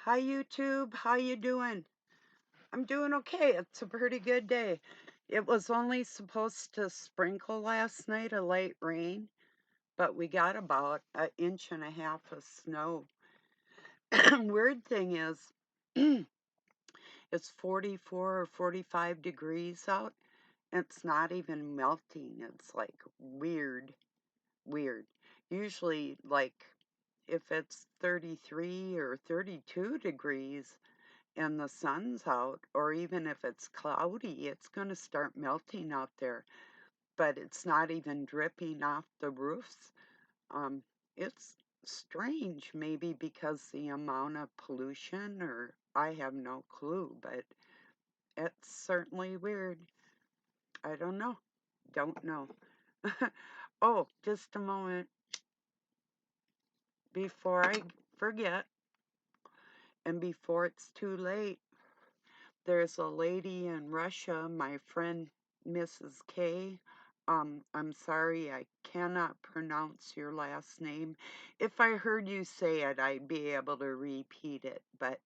Hi YouTube, how you doing? I'm doing okay. It's a pretty good day. It was only supposed to sprinkle last night, a light rain, but we got about an inch and a half of snow. Weird thing is, it's 44 or 45 degrees out. It's not even melting. It's like weird, weird. Usually, like if it's 33 or 32 degrees, and the sun's out, or even if it's cloudy, it's going to start melting out there. But it's not even dripping off the roofs. Um, it's strange, maybe because the amount of pollution, or I have no clue, but it's certainly weird. I don't know. Don't know. Oh, just a moment before I forget and before it's too late. There's a lady in Russia, my friend Mrs. K. I'm sorry, I cannot pronounce your last name. If I heard you say it, I'd be able to repeat it. But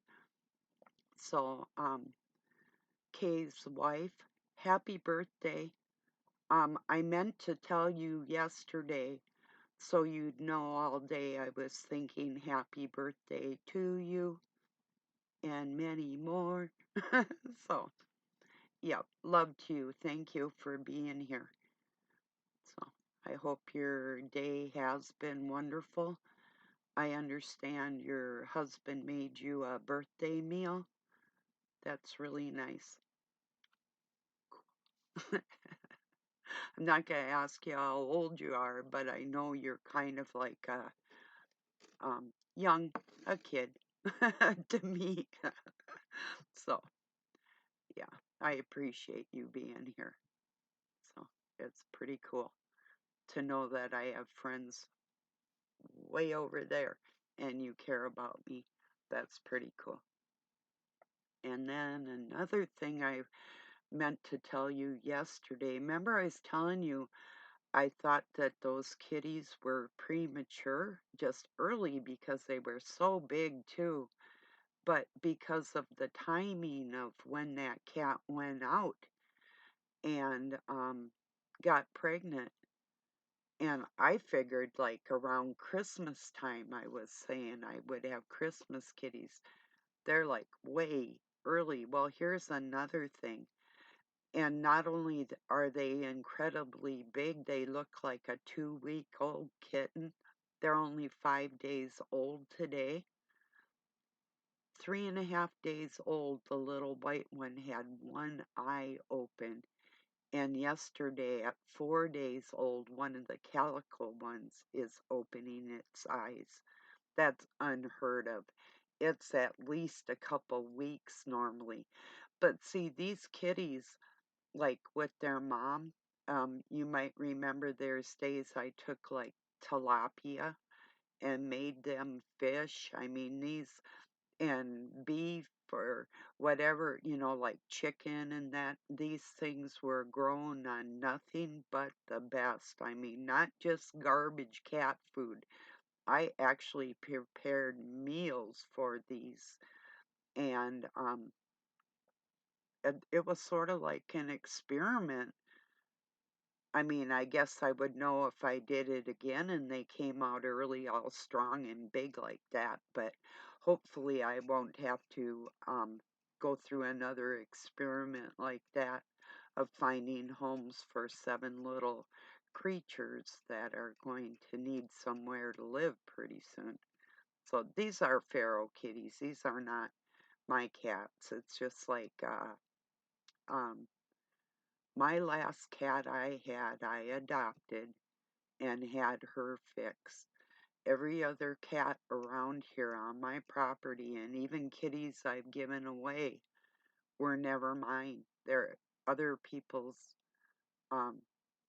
so, Kay's wife, happy birthday. I meant to tell you yesterday so you'd know all day I was thinking happy birthday to you and many more. So, yep, love to you. Thank you for being here. So I hope your day has been wonderful. I understand your husband made you a birthday meal. That's really nice. I'm not going to ask you how old you are, but I know you're kind of like young, a kid to me. So, yeah, I appreciate you being here. So, it's pretty cool to know that I have friends way over there and you care about me. That's pretty cool. And then another thing I meant to tell you yesterday. Remember, I was telling you I thought that those kitties were premature just early because they were so big, too. But because of the timing of when that cat went out and got pregnant, and I figured like around Christmas time, I was saying I would have Christmas kitties. They're like way early. Well, here's another thing. And not only are they incredibly big, they look like a 2-week old kitten. They're only 5 days old today. 3.5 days old, the little white one had one eye open. And yesterday, at 4 days old, one of the calico ones is opening its eyes. That's unheard of. It's at least a couple weeks normally. But see, these kitties, like with their mom, you might remember there's days I took like tilapia and made them fish. I mean, these and beef or whatever, like chicken and that, these things were grown on nothing but the best. I mean, not just garbage cat food. I actually prepared meals for these, and it was sort of like an experiment. I mean, I guess I would know if I did it again and they came out early, all strong and big like that, but hopefully I won't have to go through another experiment like that of finding homes for 7 little creatures that are going to need somewhere to live pretty soon. So these are feral kitties. These are not my cats. It's just like um, my last cat I adopted and had her fixed. Every other cat around here on my property, and even kitties I've given away, were never mine. They're other people's um,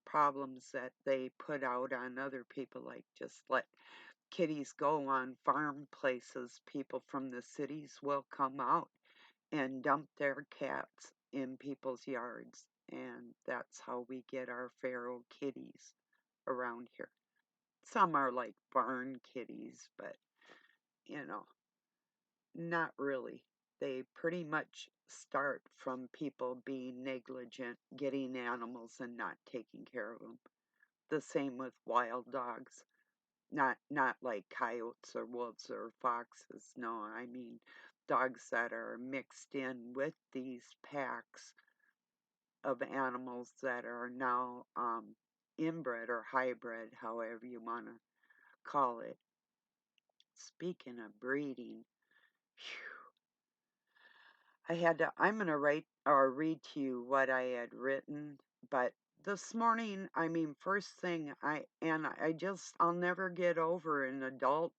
problems that they put out on other people, like just let kitties go on farm places. People from the cities will come out and dump their cats in people's yards, and that's how we get our feral kitties around here. Some are like barn kitties, but you know, Not really. They pretty much start from people being negligent, getting animals and not taking care of them. The same with wild dogs. Not like coyotes or wolves or foxes. No, I mean dogs that are mixed in with these packs of animals that are now inbred or hybrid, however you want to call it. Speaking of breeding, I'm going to write or read to you what I had written, but this morning, I mean, first thing, I'll never get over an adult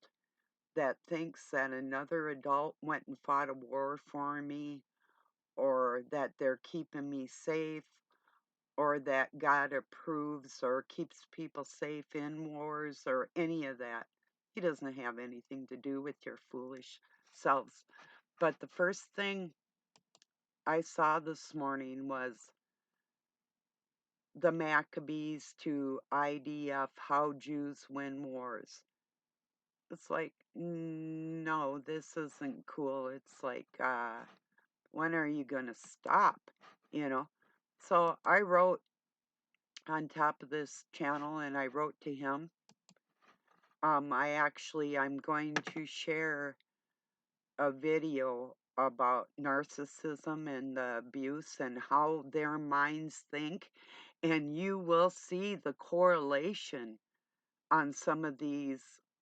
that thinks that another adult went and fought a war for me, or that they're keeping me safe, or that God approves or keeps people safe in wars, or any of that. He doesn't have anything to do with your foolish selves. But the first thing I saw this morning was the Maccabees to IDF, how Jews win wars. It's like, no, this isn't cool. It's like, when are you going to stop? You know? So I wrote on top of this channel and I wrote to him. I'm going to share a video about narcissism and the abuse and how their minds think, and you will see the correlation on some of these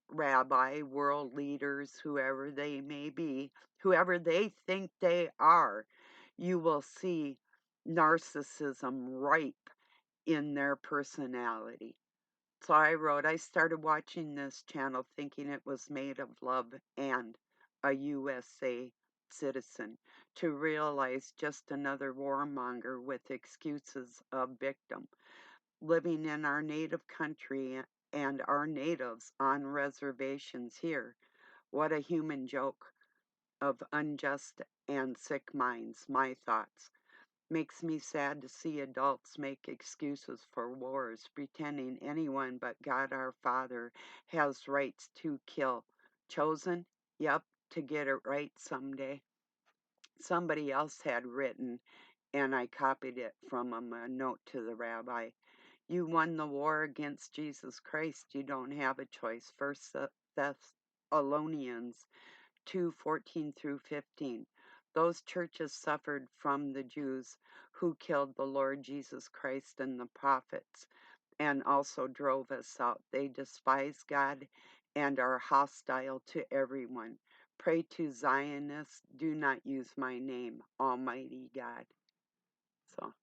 rabbi, world leaders, whoever they may be, whoever they think they are. You will see narcissism ripe in their personality. So I started watching this channel thinking it was made of love and a USA citizen, to realize just another warmonger with excuses of victim, living in our native country and our natives on reservations here. What a human joke of unjust and sick minds, my thoughts. Makes me sad to see adults make excuses for wars, pretending anyone but God our Father has rights to kill. Chosen? Yep, to get it right someday. Somebody else had written, and I copied it from him, a note to the rabbi. You won the war against Jesus Christ. You don't have a choice. First Thessalonians 2:14 through 15. Those churches suffered from the Jews who killed the Lord Jesus Christ and the prophets and also drove us out. They despise God and are hostile to everyone. Pray to Zionists, do not use my name, Almighty God. So,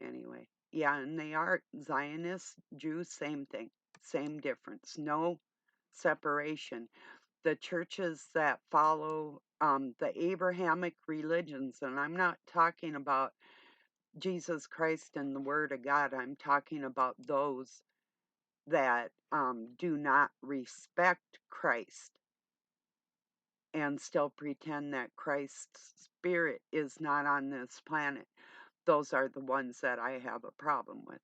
anyway. Yeah, and they are Zionists, Jews, same thing, same difference. No separation. The churches that follow the Abrahamic religions, and I'm not talking about Jesus Christ and the Word of God, I'm talking about those that do not respect Christ and still pretend that Christ's spirit is not on this planet. Those are the ones that I have a problem with.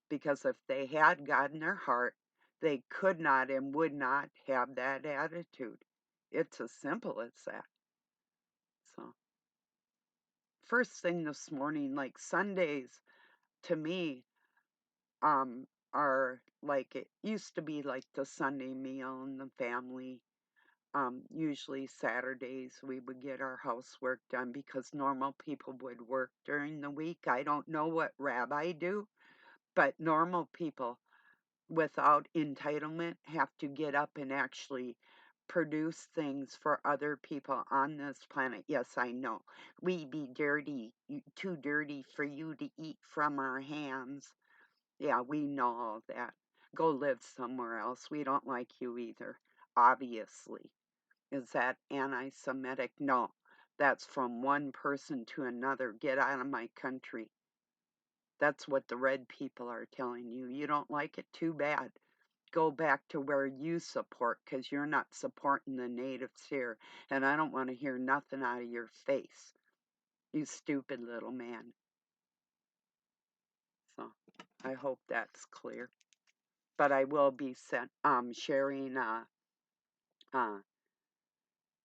Because if they had God in their heart, they could not and would not have that attitude. It's as simple as that. So, first thing this morning, like Sundays to me, are like it used to be, like the Sunday meal and the family. Usually Saturdays we would get our housework done because normal people would work during the week. I don't know what rabbi do, but normal people without entitlement have to get up and actually produce things for other people on this planet. Yes, I know. We be dirty, too dirty for you to eat from our hands. Yeah, we know all that. Go live somewhere else. We don't like you either, obviously. Is that anti Semitic? No. That's from one person to another. Get out of my country. That's what the red people are telling you. You don't like it? Too bad. Go back to where you support, because you're not supporting the natives here. And I don't want to hear nothing out of your face, you stupid little man. So I hope that's clear. But I will be sharing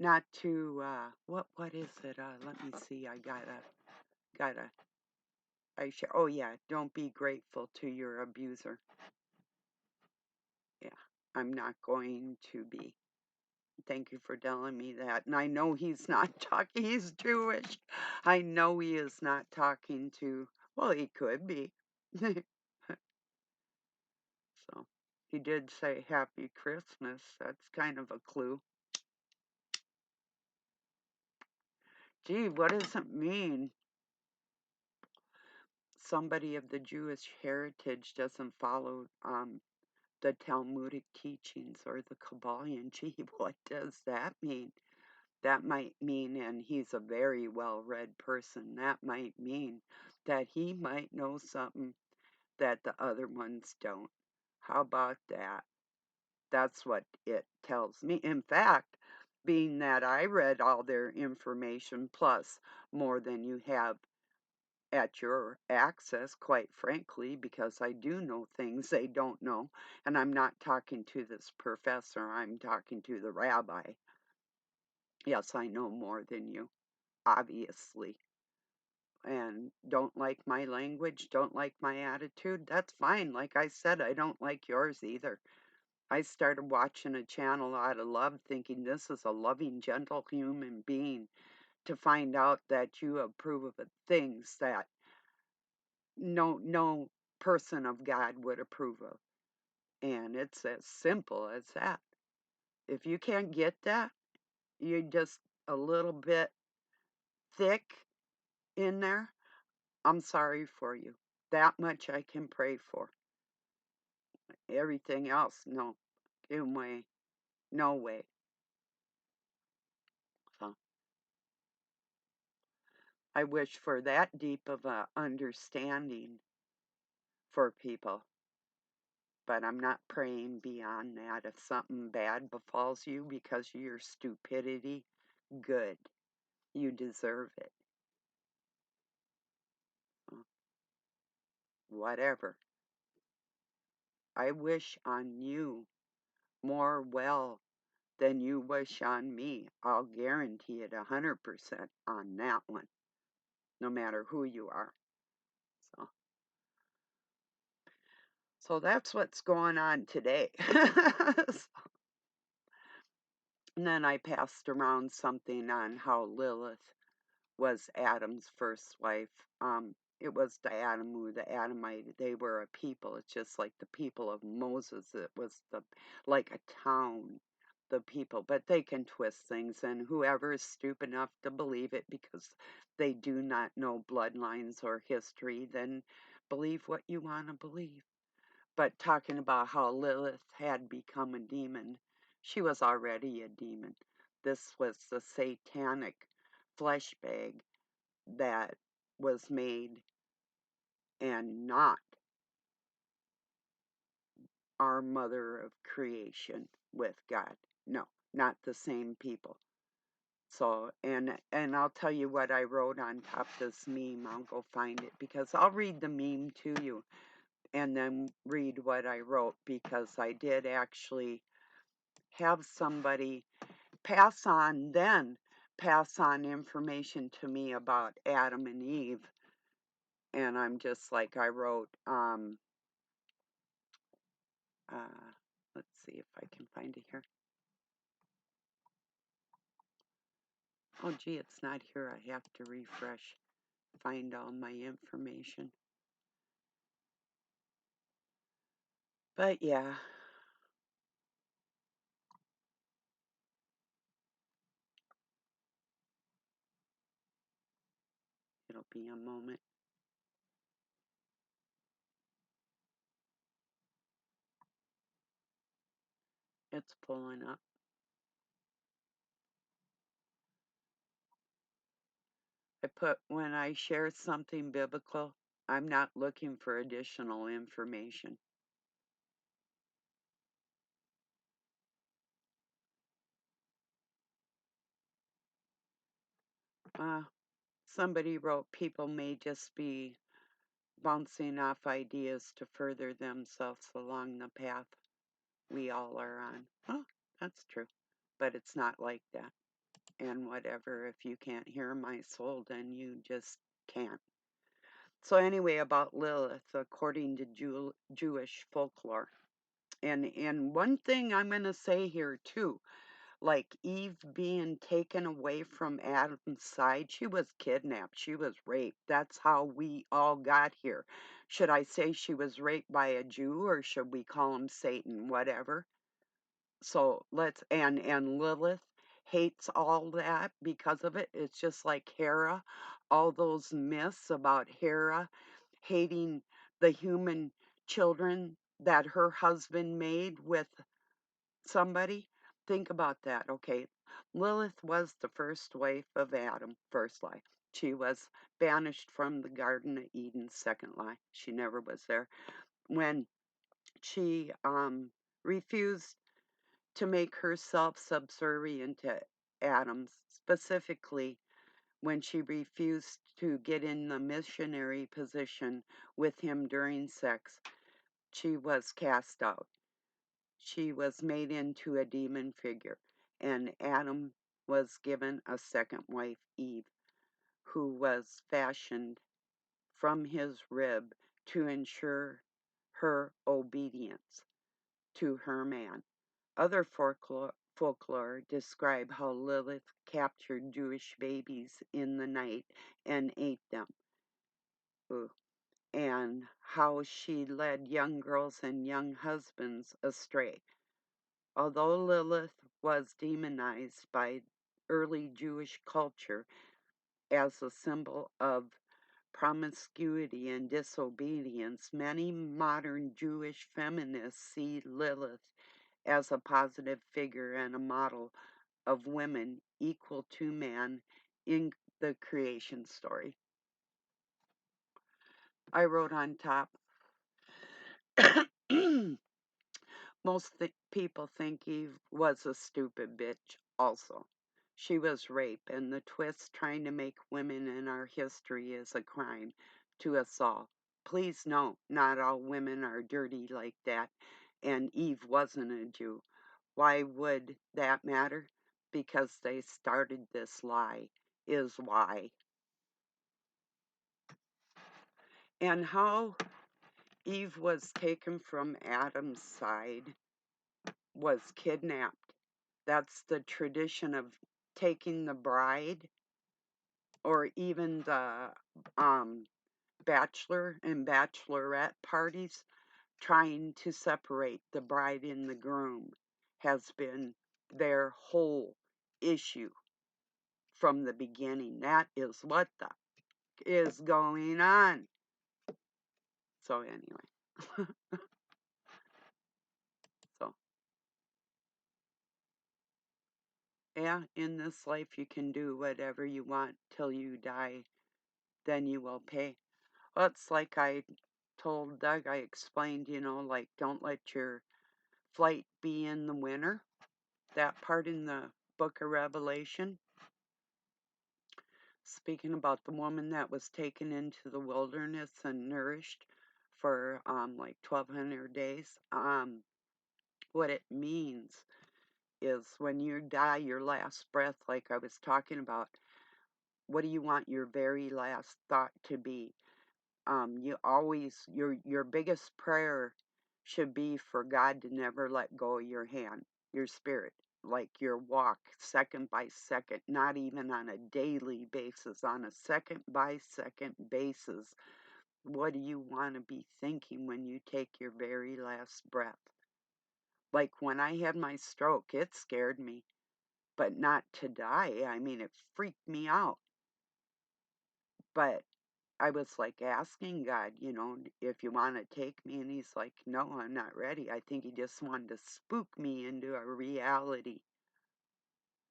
not to what is it? Let me see. I gotta oh yeah, don't be grateful to your abuser. Yeah, I'm not going to be. Thank you for telling me that. And I know he's not talking, he's Jewish. I know he is not talking to, well, he could be. So he did say Happy Christmas. That's kind of a clue. Gee, what does it mean? Somebody of the Jewish heritage doesn't follow the Talmudic teachings or the Kabbalion. Gee, what does that mean? That might mean, and he's a very well-read person, that might mean that he might know something that the other ones don't. How about that? That's what it tells me. In fact, being that I read all their information plus more than you have at your access, quite frankly, because I do know things they don't know. And I'm not talking to this professor, I'm talking to the rabbi. Yes, I know more than you, obviously. And don't like my language, don't like my attitude, that's fine. Like I said, I don't like yours either. I started watching a channel out of love, thinking this is a loving, gentle human being, to find out that you approve of things that no person of God would approve of. And it's as simple as that. If you can't get that, you're just a little bit thick in there, I'm sorry for you. That much I can pray for. Everything else, no. In way. No way. So I wish for that deep of a understanding for people. But I'm not praying beyond that. If something bad befalls you because of your stupidity, good. You deserve it. Whatever. I wish on you more well than you wish on me. I'll guarantee it 100% on that one, no matter who you are. So, so that's what's going on today. And then I passed around something on how Lilith was Adam's first wife. It was the Adamu, the Adamite. They were a people. It's just like the people of Moses. It was like a town, the people. But they can twist things, and whoever is stupid enough to believe it because they do not know bloodlines or history, then believe what you want to believe. But talking about how Lilith had become a demon, she was already a demon. This was the satanic flesh bag that was made, and not our mother of creation with God. No, not the same people. So, and I'll tell you what I wrote on top of this meme. I'll go find it because I'll read the meme to you and then read what I wrote, because I did actually have somebody pass on information to me about Adam and Eve. And I'm just like, I wrote, let's see if I can find it here. Oh, gee, it's not here. I have to refresh, find all my information. But yeah. It'll be a moment. It's pulling up. I put, when I share something biblical, I'm not looking for additional information. Somebody wrote, people may just be bouncing off ideas to further themselves along the path we all are on. Oh, that's true. But it's not like that. and whatever. If you can't hear my soul, then you just can't. So anyway, about Lilith, according to Jewish folklore. And one thing I'm going to say here too, like Eve being taken away from Adam's side, she was kidnapped, she was raped. That's how we all got here. Should I say she was raped by a Jew, or should we call him Satan? Whatever. So and Lilith hates all that because of it. It's just like Hera, all those myths about Hera hating the human children that her husband made with somebody. Think about that. Okay. Lilith was the first wife of Adam, first life. She was banished from the Garden of Eden, second life. She never was there. When she refused to make herself subservient to Adam, specifically when she refused to get in the missionary position with him during sex, she was cast out. She was made into a demon figure, and Adam was given a second wife, Eve, who was fashioned from his rib to ensure her obedience to her man. Other folklore describe how Lilith captured Jewish babies in the night and ate them. Ooh. And how she led young girls and young husbands astray. Although Lilith was demonized by early Jewish culture as a symbol of promiscuity and disobedience, many modern Jewish feminists see Lilith as a positive figure and a model of women equal to man in the creation story. I wrote on top, most people think Eve was a stupid bitch also. She was raped, and the twist trying to make women in our history is a crime to us all. Please know, not all women are dirty like that, and Eve wasn't a Jew. Why would that matter? Because they started this lie, is why. And how Eve was taken from Adam's side was kidnapped. That's the tradition of taking the bride, or even the bachelor and bachelorette parties, trying to separate the bride and the groom has been their whole issue from the beginning. That is what the is going on. So anyway, so yeah, in this life you can do whatever you want till you die, then you will pay. Well, it's like I told Doug, I explained, like don't let your flight be in the winter. That part in the book of Revelation, speaking about the woman that was taken into the wilderness and nourished for like 1,200 days. What it means is when you die, your last breath, like I was talking about, what do you want your very last thought to be? You always, your biggest prayer should be for God to never let go of your hand, your spirit, like your walk, second by second, not even on a daily basis, on a second by second basis. What do you want to be thinking when you take your very last breath? Like when I had my stroke, it scared me, but not to die. I mean, it freaked me out. But I was like asking God, if you want to take me. And he's like, no, I'm not ready. I think he just wanted to spook me into a reality,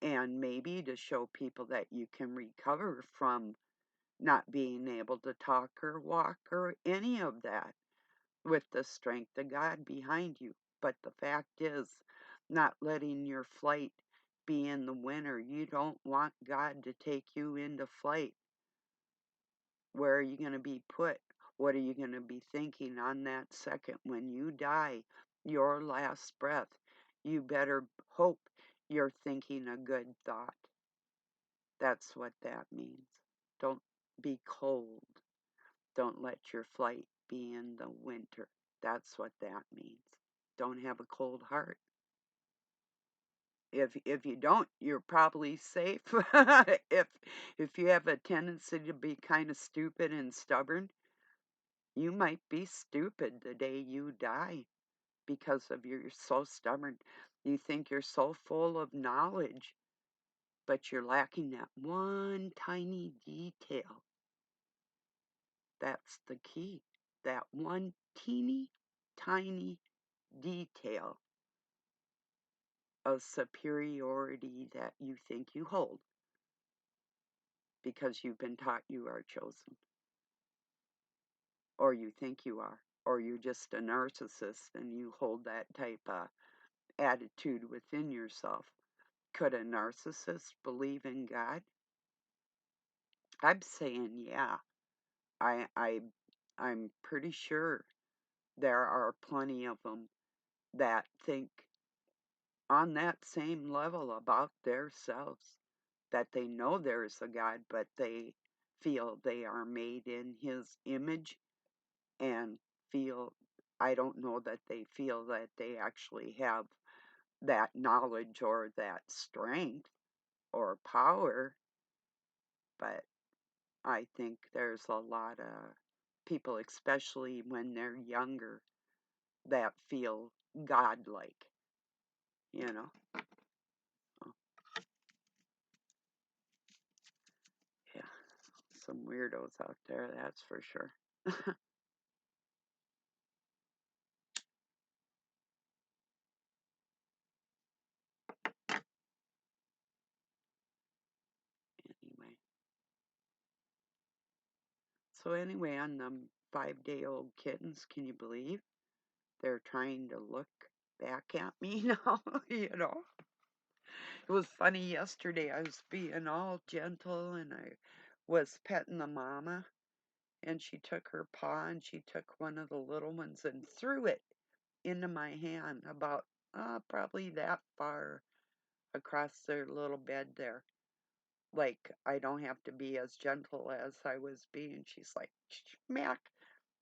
and maybe to show people that you can recover from not being able to talk or walk or any of that with the strength of God behind you. But the fact is, not letting your flight be in the winter. You don't want God to take you into flight. Where are you going to be put? What are you going to be thinking on that second when you die, your last breath? You better hope you're thinking a good thought. That's what that means. Don't be cold. Don't let your flight be in the winter. That's what that means. Don't have a cold heart. If you don't, you're probably safe. If you have a tendency to be kind of stupid and stubborn, you might be stupid the day you die because of you're so stubborn. You think you're so full of knowledge, but you're lacking that one tiny detail. That's the key. That one teeny tiny detail of superiority that you think you hold because you've been taught you are chosen, or you think you are, or you're just a narcissist and you hold that type of attitude within yourself. Could a narcissist believe in God? I'm saying yeah. I I I'm pretty sure there are plenty of them that think on that same level about themselves, that they know there's a God, but they feel they are made in his image and feel, I don't know that they feel that they actually have that knowledge or that strength or power, but I think there's a lot of people, especially when they're younger, that feel godlike, you know. Oh, yeah, some weirdos out there, that's for sure. Anyway, so anyway, on them 5-day-old kittens, can you believe they're trying to look back at me now? You know, it was funny yesterday. I was being all gentle and I was petting the mama, and she took her paw and she took one of the little ones and threw it into my hand about probably that far across their little bed there. Like, I don't have to be as gentle as I was being. She's like, smack,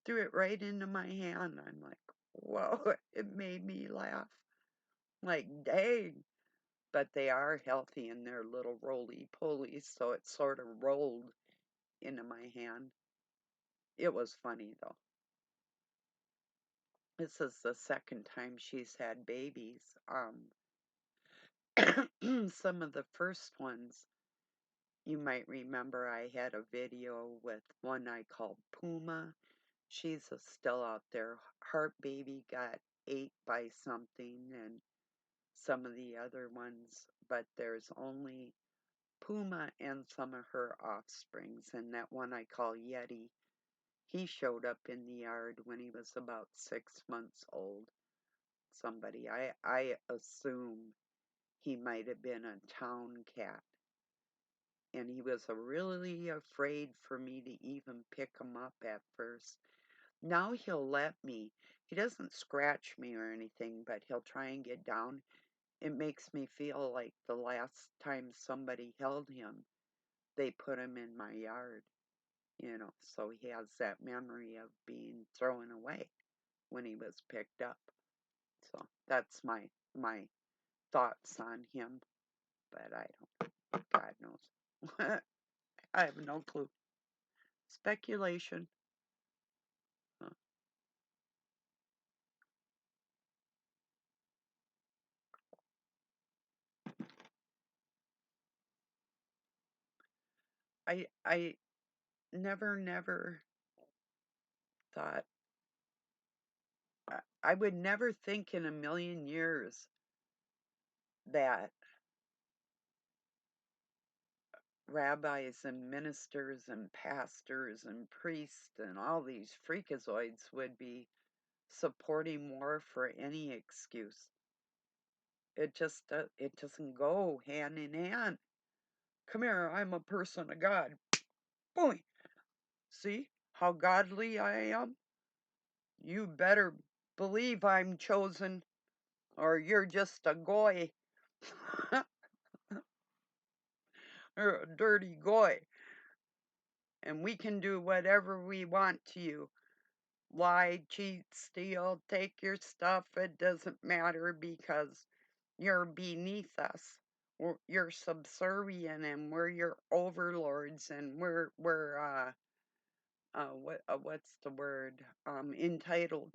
threw it right into my hand. I'm like, whoa, it made me laugh. Like, dang. But they are healthy in their little roly-polies, so it sort of rolled into my hand. It was funny, though. This is the second time she's had babies. Some of the first ones, you might remember I had a video with one I called Puma. She's still out there. Heart Baby got ate by something, and some of the other ones, but there's only Puma and some of her offsprings, and that one I call Yeti. He showed up in the yard when he was about 6 months old. Somebody, I assume he might have been a town cat, and he was really afraid for me to even pick him up at first. Now he'll let me. He doesn't scratch me or anything, but he'll try and get down. It makes me feel like the last time somebody held him, they put him in my yard, so he has that memory of being thrown away when he was picked up. So that's my thoughts on him, but I don't, God knows. I have no clue. Speculation. Uh, I never thought, I would never think in a million years that rabbis and ministers and pastors and priests and all these freakazoids would be supporting war for any excuse. It just it doesn't go hand in hand. Come here, I'm a person of God. Boy, see how godly I am? You better believe I'm chosen, or you're just a goy. You're a dirty goy, and we can do whatever we want to you. Lie, cheat, steal, take your stuff. It doesn't matter because you're beneath us. You're subservient, and we're your overlords, and what's the word? Entitled.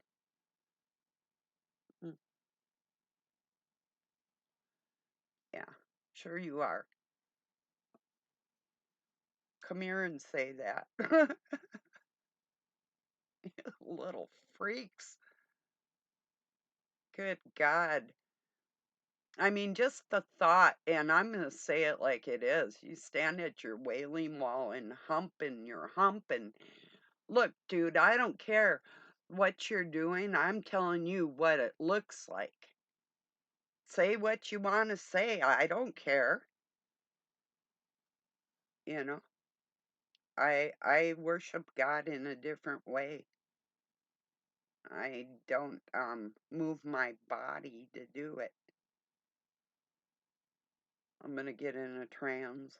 Mm, yeah, sure you are. Come here and say that. Little freaks. Good God. I mean, just the thought, and I'm going to say it like it is. You stand at your wailing wall and you're humping. Look, dude, I don't care what you're doing. I'm telling you what it looks like. Say what you want to say. I don't care. You know, I worship God in a different way. I don't move my body to do it. I'm going to get in a trance.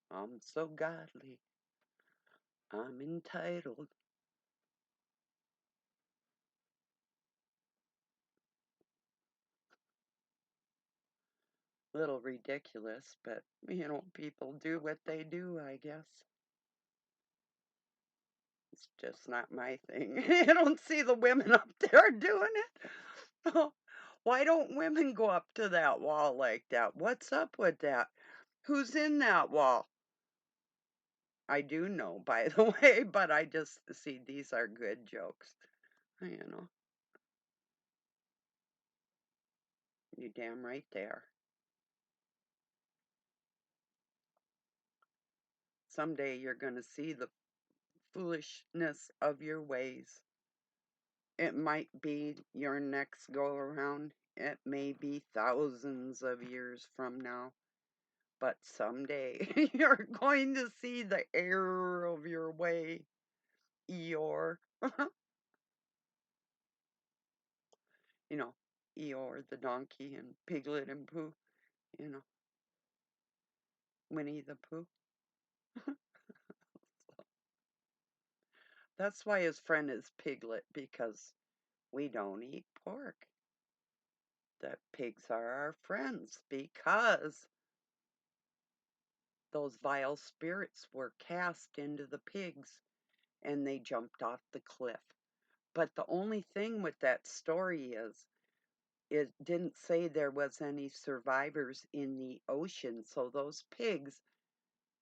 I'm so godly. I'm entitled. Little ridiculous, but people do what they do, I guess. It's just not my thing. You don't see the women up there doing it. Why don't women go up to that wall like that? What's up with that? Who's in that wall? I do know, by the way, but I just see these are good jokes. You know, you damn right they are. Someday you're going to see the foolishness of your ways. It might be your next go around. It may be thousands of years from now. But someday you're going to see the error of your way, Eeyore. You know, Eeyore the donkey and Piglet and Pooh, you know, Winnie the Pooh. That's why his friend is Piglet, because we don't eat pork. The pigs are our friends because those vile spirits were cast into the pigs and they jumped off the cliff. But the only thing with that story is it didn't say there was any survivors in the ocean, so those pigs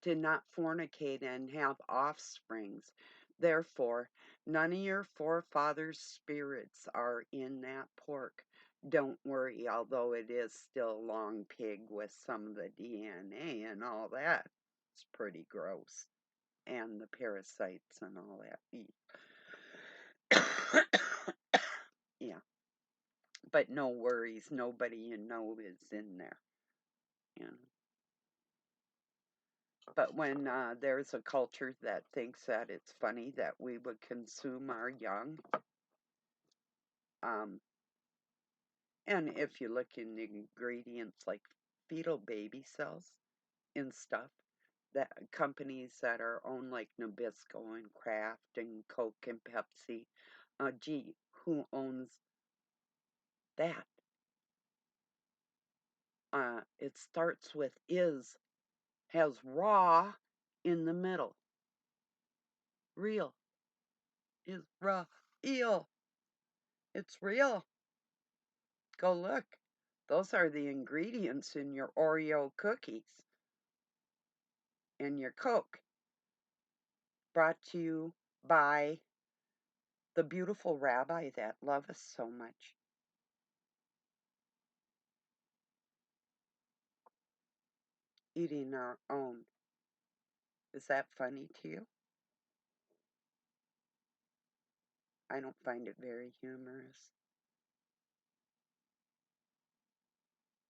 did not fornicate and have offsprings. Therefore, none of your forefathers' spirits are in that pork. Don't worry, although it is still long pig with some of the DNA and all that. It's pretty gross. And the parasites and all that. Yeah. But no worries, nobody you know is in there. You know. But when there's a culture that thinks that it's funny that we would consume our young, um, and if you look in the ingredients like fetal baby cells and stuff, that companies that are owned like Nabisco and Kraft and Coke and Pepsi, gee, who owns that? It starts with is, has raw in the middle. Real is raw. Eel. It's real. Go look. Those are the ingredients in your Oreo cookies and your Coke. Brought to you by the beautiful Rabbi that love us so much. Eating our own. Is that funny to you? I don't find it very humorous.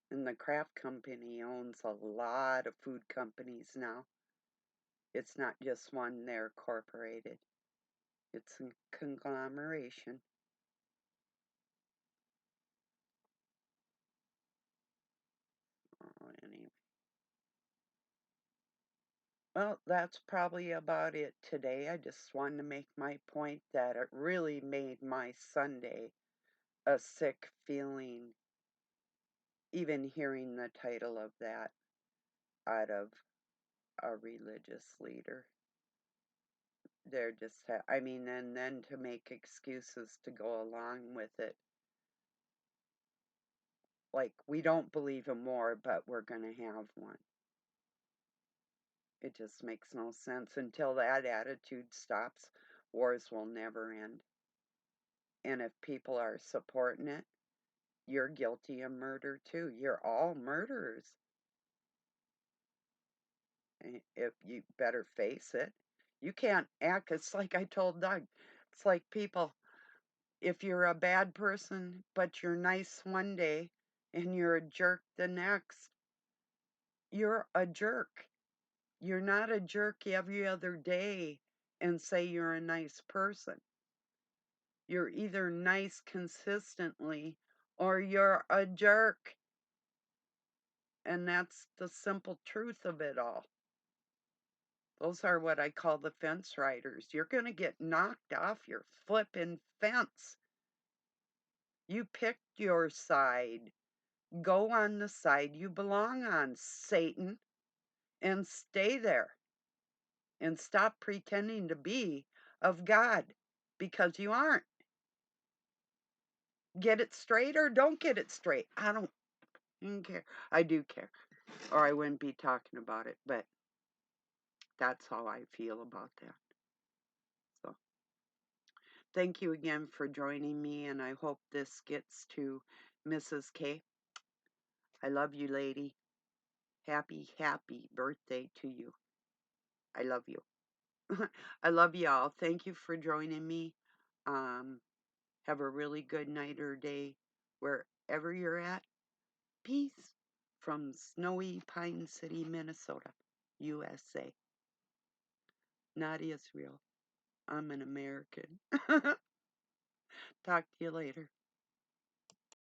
And the Kraft Company owns a lot of food companies now. It's not just one, they're incorporated. It's a conglomeration. Well, that's probably about it today. I just wanted to make my point that it really made my Sunday a sick feeling, even hearing the title of that out of a religious leader. They're just, I mean, and then to make excuses to go along with it. Like, we don't believe in war, but we're going to have one. It just makes no sense. Until that attitude stops, wars will never end. And if people are supporting it, you're guilty of murder too. You're all murderers. If you better face it. You can't act. It's like I told Doug. It's like people, if you're a bad person, but you're nice one day and you're a jerk the next, you're a jerk. You're not a jerk every other day and say you're a nice person. You're either nice consistently or you're a jerk. And that's the simple truth of it all. Those are what I call the fence riders. You're going to get knocked off your flippin' fence. You picked your side. Go on the side you belong on, Satan, and stay there. And stop pretending to be of God because you aren't. Get it straight or don't get it straight. I don't care. I do care, or I wouldn't be talking about it, but that's how I feel about that. So, thank you again for joining me, and I hope this gets to Mrs. K. I love you, lady. Happy birthday to you. I love you. I love y'all. Thank you for joining me. Um, have a really good night or day wherever you're at. Peace from snowy Pine City, Minnesota, USA. Not Israel. I'm an American. Talk to you later.